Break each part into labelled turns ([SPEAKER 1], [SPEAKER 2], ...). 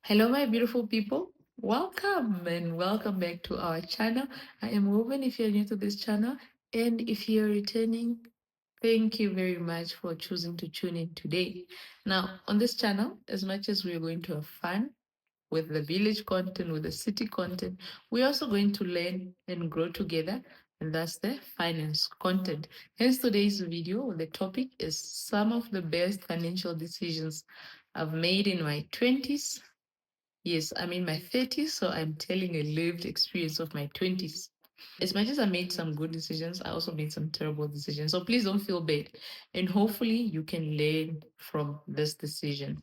[SPEAKER 1] Hello, my beautiful people. Welcome and welcome back to our channel. I am Woven if you're new to this channel, and if you're returning, thank you very much for choosing to tune in today. Now, on this channel, as much as we're going to have fun with the village content, with the city content, we're also going to learn and grow together, and that's the finance content. Hence, today's video, the topic is some of the best financial decisions I've made in my 20s. Yes, I'm in my 30s, so I'm telling a lived experience of my 20s. As much as I made some good decisions, I also made some terrible decisions. So please don't feel bad. And hopefully you can learn from this decision.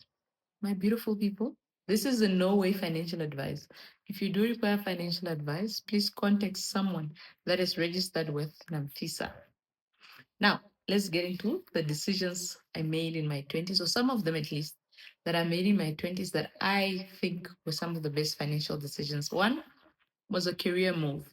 [SPEAKER 1] My beautiful people, this is in no way financial advice. If you do require financial advice, please contact someone that is registered with NAMFISA. Now, let's get into the decisions I made in my 20s, or some of them at least, that I made in my 20s that I think were some of the best financial decisions. One was a career move.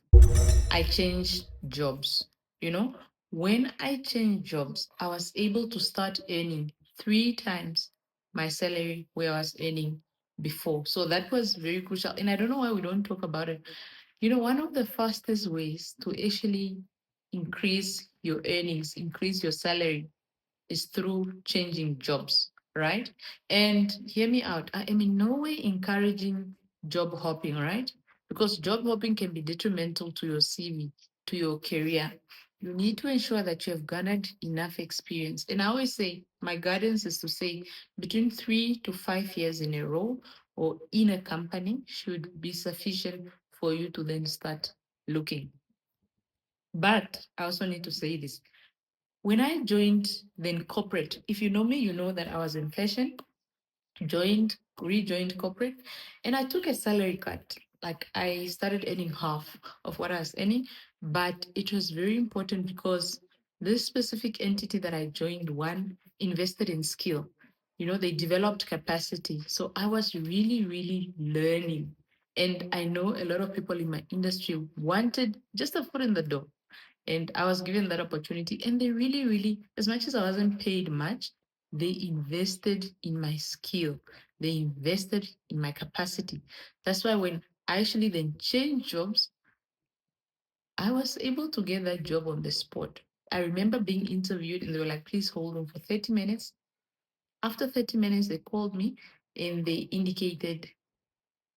[SPEAKER 1] I changed jobs. You know, when I changed jobs, I was able to start earning three times my salary where I was earning before. So that was very crucial. And I don't know why we don't talk about it. One of the fastest ways to actually increase your earnings, increase your salary, is through changing jobs, right? And hear me out. I am in no way encouraging job hopping, right? Because job hopping can be detrimental to your CV, to your career. You need to ensure that you have garnered enough experience. And I always say, my guidance is to say between 3 to 5 years in a role or in a company should be sufficient for you to then start looking. But I also need to say this. When I joined then corporate, if you know me, you know that I was in fashion, rejoined corporate, and I took a salary cut. Like I started earning half of what I was earning, but it was very important because this specific entity that I joined, one, invested in skill. They developed capacity. So I was really, really learning. And I know a lot of people in my industry wanted just a foot in the door, and I was given that opportunity. And they really, really, as much as I wasn't paid much, they invested in my skill. They invested in my capacity. That's why when I actually then changed jobs, I was able to get that job on the spot. I remember being interviewed and they were like, please hold on for 30 minutes. After 30 minutes, they called me and they indicated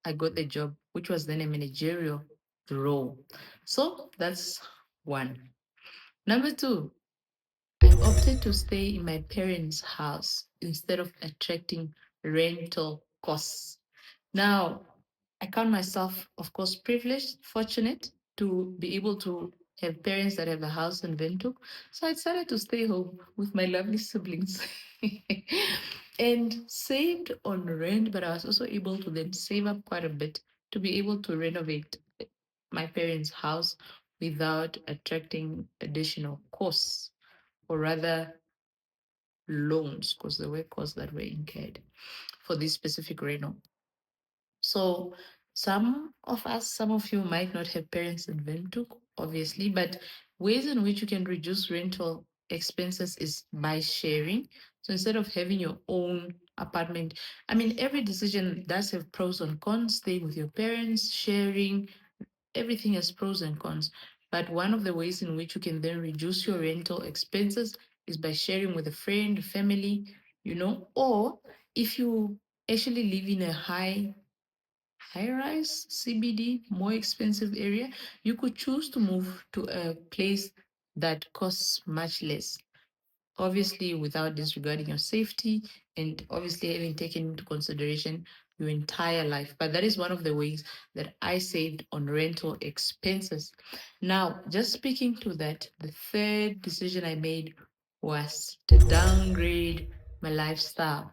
[SPEAKER 1] I got the job, which was then a managerial role. So that's one. Number two, I opted to stay in my parents' house instead of attracting rental costs. Now, I count myself, of course, privileged, fortunate to be able to have parents that have a house in Windhoek. So I decided to stay home with my lovely siblings and saved on rent, but I was also able to then save up quite a bit to be able to renovate my parents' house without attracting additional costs, or rather loans, because there were costs that were incurred for this specific rental. So some of you might not have parents in Windhoek, obviously, but ways in which you can reduce rental expenses is by sharing. So instead of having your own apartment, I mean, every decision does have pros and cons. Staying with your parents, sharing, everything has pros and cons. But one of the ways in which you can then reduce your rental expenses is by sharing with a friend, family, or if you actually live in a high rise CBD, more expensive area, you could choose to move to a place that costs much less. Obviously, without disregarding your safety and obviously having taken into consideration your entire life. But that is one of the ways that I saved on rental expenses. Now, just speaking to that, the third decision I made was to downgrade my lifestyle.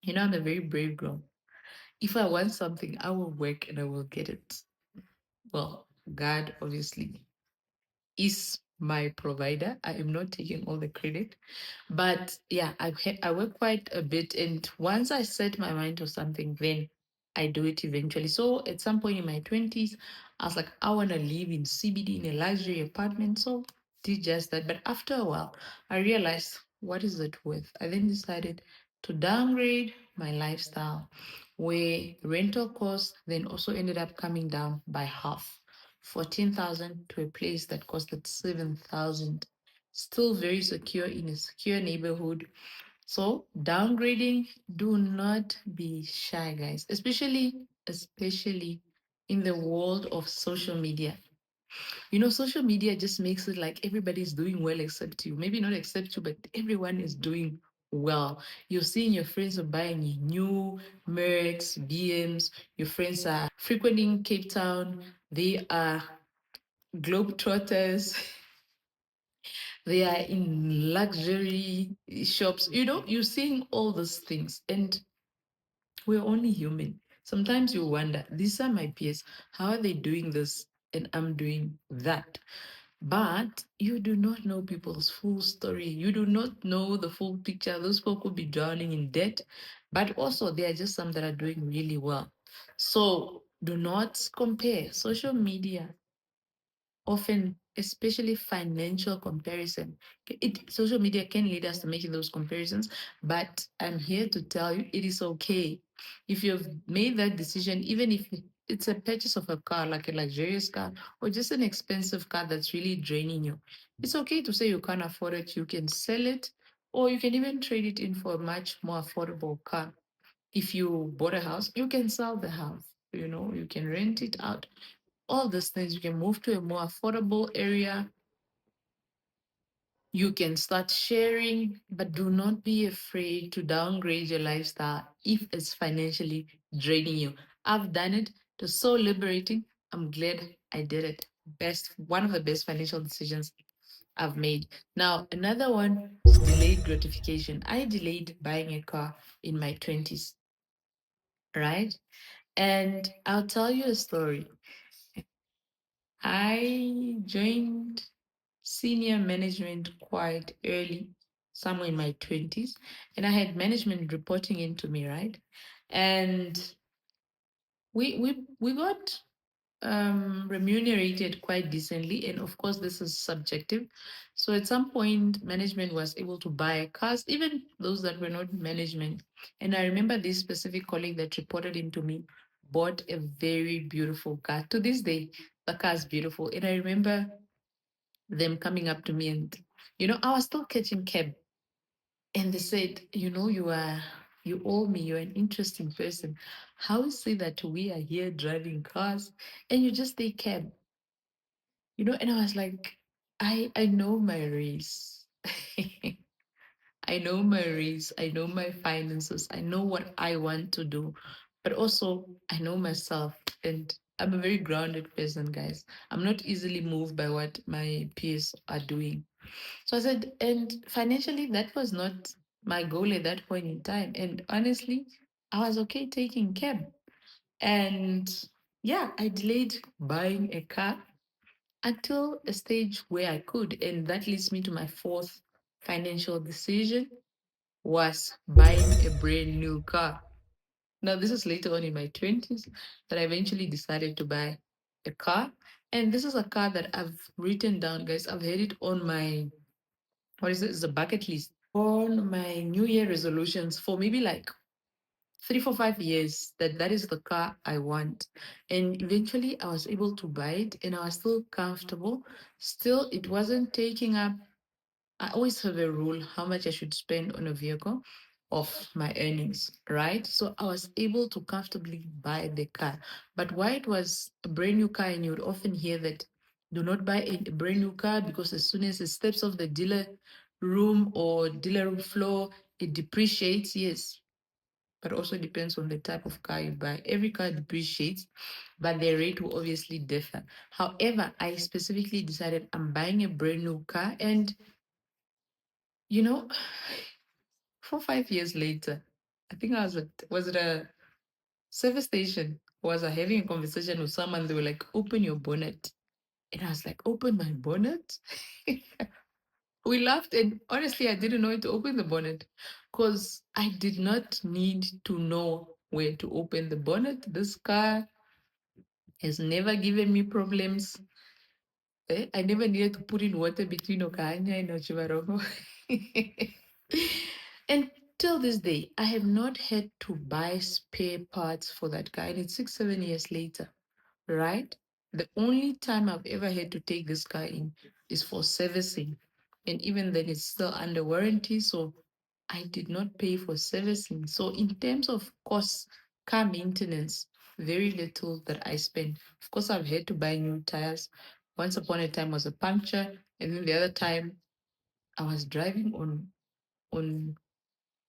[SPEAKER 1] I'm a very brave girl. If I want something, I will work and I will get it. Well, God obviously is my provider. I am not taking all the credit. But yeah, I work quite a bit. And once I set my mind to something, then I do it eventually. So at some point in my 20s, I was like, I want to live in CBD in a luxury apartment. So did just that. But after a while, I realized, what is it worth? I then decided to downgrade my lifestyle, where rental costs then also ended up coming down by half, 14,000 to a place that costed 7,000. Still very secure in a secure neighborhood. So downgrading, do not be shy, guys, especially in the world of social media. Social media just makes it like everybody's doing well except you. Maybe not except you, but everyone is doing well. You're seeing your friends are buying new Mercs, BMs. Your friends are frequenting Cape Town. They are globetrotters. They are in luxury shops. You're seeing all those things, and we're only human. Sometimes you wonder, these are my peers. How are they doing this? And I'm doing that. But you do not know people's full story. You do not know the full picture. Those people could be drowning in debt, but also there are just some that are doing really well. So do not compare. Social media often, especially financial comparison, social media can lead us to making those comparisons, but I'm here to tell you it is okay if you've made that decision, even if it's a purchase of a car, like a luxurious car, or just an expensive car that's really draining you. It's okay to say you can't afford it. You can sell it, or you can even trade it in for a much more affordable car. If you bought a house, you can sell the house. You can rent it out. All these things, you can move to a more affordable area. You can start sharing, but do not be afraid to downgrade your lifestyle if it's financially draining you. I've done it. It was so liberating. I'm glad I did it. One of the best financial decisions I've made. Now, another one is delayed gratification. I delayed buying a car in my 20s, right? And I'll tell you a story. I joined senior management quite early, somewhere in my 20s, and I had management reporting into me, right? And we got remunerated quite decently, and of course this is subjective. So at some point, management was able to buy cars, even those that were not management. And I remember this specific colleague that reported into me bought a very beautiful car. To this day, the car is beautiful, and I remember them coming up to me, and I was still catching cab, and they said, you owe me, you're an interesting person. How is it that we are here driving cars and you just take cab? And I was like, I know my race. I know my race, I know my finances, I know what I want to do, but also I know myself, and I'm a very grounded person, guys. I'm not easily moved by what my peers are doing. So I said, and financially, that was not my goal at that point in time. And honestly, I was okay taking cab. And yeah, I delayed buying a car until a stage where I could. And that leads me to my fourth financial decision was buying a brand new car. Now, this is later on in my 20s that I eventually decided to buy a car. And this is a car that I've written down, guys. I've had it on my, what is it? It's a bucket list on my New Year resolutions for maybe like 3, 4, 5 years, that is the car I want. And eventually I was able to buy it, and I was still comfortable. Still, it wasn't taking up. I always have a rule how much I should spend on a vehicle of my earnings, right? So I was able to comfortably buy the car. But why it was a brand new car, and you would often hear that do not buy a brand new car because as soon as it steps off the dealer room or dealer room floor, it depreciates. Yes, but also depends on the type of car you buy. Every car depreciates, but the rate will obviously differ. However, I specifically decided I'm buying a brand new car, and you know, 4, 5 years later, I think I was at a service station. Was I having a conversation with someone? They were like, "Open your bonnet," and I was like, "Open my bonnet." We laughed, and honestly, I didn't know it to open the bonnet because I did not need to know where to open the bonnet. This car has never given me problems. I never needed to put in water between Okanya and Ochivarongo. And till this day, I have not had to buy spare parts for that car. And it's 6, 7 years later, right? The only time I've ever had to take this car in is for servicing. And even then, it's still under warranty. So I did not pay for servicing. So, in terms of cost, car maintenance, very little that I spend. Of course, I've had to buy new tires. Once upon a time was a puncture, and then the other time I was driving on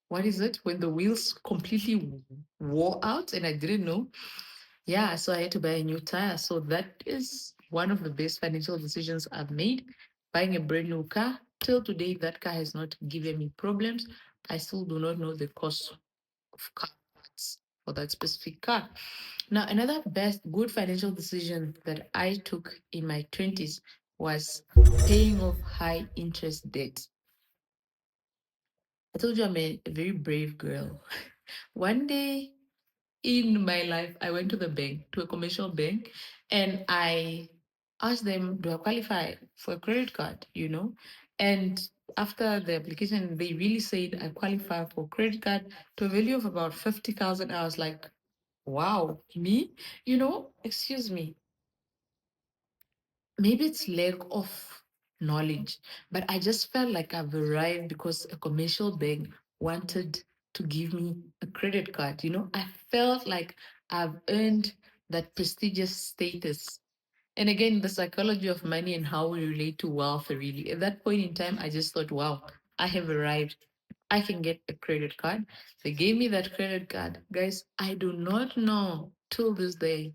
[SPEAKER 1] what is it when the wheels completely wore out and I didn't know. Yeah, so I had to buy a new tire. So that is one of the best financial decisions I've made. Buying a brand new car. Till today, that car has not given me problems. I still do not know the cost of car parts for that specific car. Now, another best good financial decision that I took in my 20s was paying off high interest debt. I told you I'm a very brave girl. One day in my life, I went to the bank, to a commercial bank, and I asked them, do I qualify for a credit card, And after the application, they really said I qualify for credit card to a value of about 50,000. I was like, wow, me? Excuse me, maybe it's lack of knowledge, but I just felt like I've arrived because a commercial bank wanted to give me a credit card. I felt like I've earned that prestigious status. And again, the psychology of money and how we relate to wealth, really. At that point in time, I just thought, wow, I have arrived. I can get a credit card. They gave me that credit card. Guys, I do not know till this day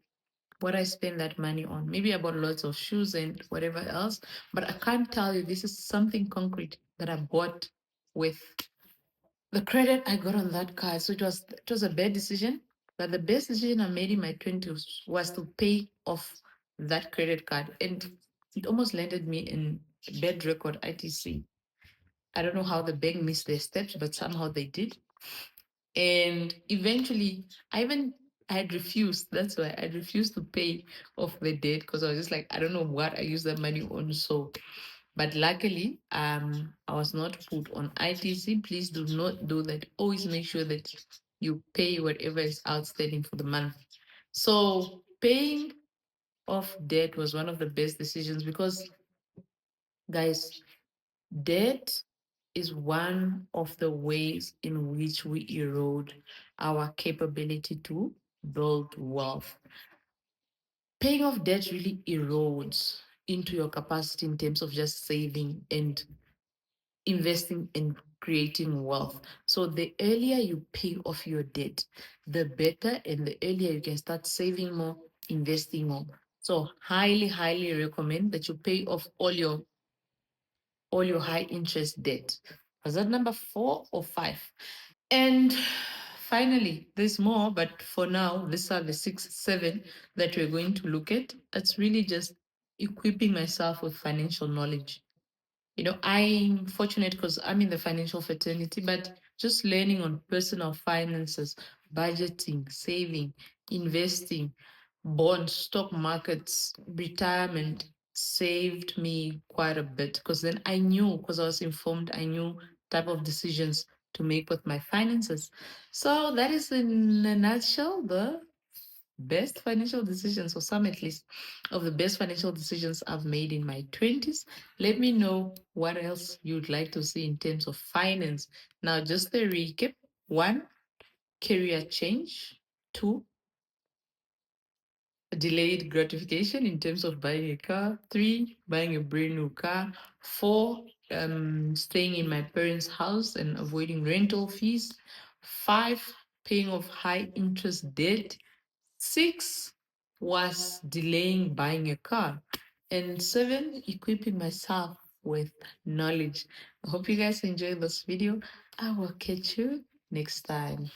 [SPEAKER 1] what I spend that money on. Maybe I bought lots of shoes and whatever else, but I can't tell you this is something concrete that I bought with the credit I got on that card. So it was a bad decision, but the best decision I made in my 20s was to pay off that credit card, and it almost landed me in bad record ITC. I don't know how the bank missed their steps, but somehow they did. And eventually, I had refused. That's why I refused to pay off the debt because I was just like, I don't know what I use that money on. So, but luckily, I was not put on ITC. Please do not do that. Always make sure that you pay whatever is outstanding for the month. So, paying off debt was one of the best decisions because, guys, debt is one of the ways in which we erode our capability to build wealth. Paying off debt really erodes into your capacity in terms of just saving and investing in creating wealth. So the earlier you pay off your debt, the better, and the earlier you can start saving more, investing more. So highly, highly recommend that you pay off all your high interest debt. Was that number 4 or 5? And finally, there's more, but for now, these are the 6, 7 that we're going to look at. It's really just equipping myself with financial knowledge. I'm fortunate because I'm in the financial fraternity, but just learning on personal finances, budgeting, saving, investing, bonds, stock markets, retirement saved me quite a bit because then I knew, because I was informed, I knew type of decisions to make with my finances. So that is in a nutshell the best financial decisions, or some at least of the best financial decisions I've made in my 20s. Let me know what else you'd like to see in terms of finance. Now, just a recap: 1, career change; 2, delayed gratification in terms of buying a car; 3, buying a brand new car; 4, staying in my parents' house and avoiding rental fees; 5, paying off high interest debt; 6 was delaying buying a car. And 7, equipping myself with knowledge. I hope you guys enjoyed this video. I will catch you next time.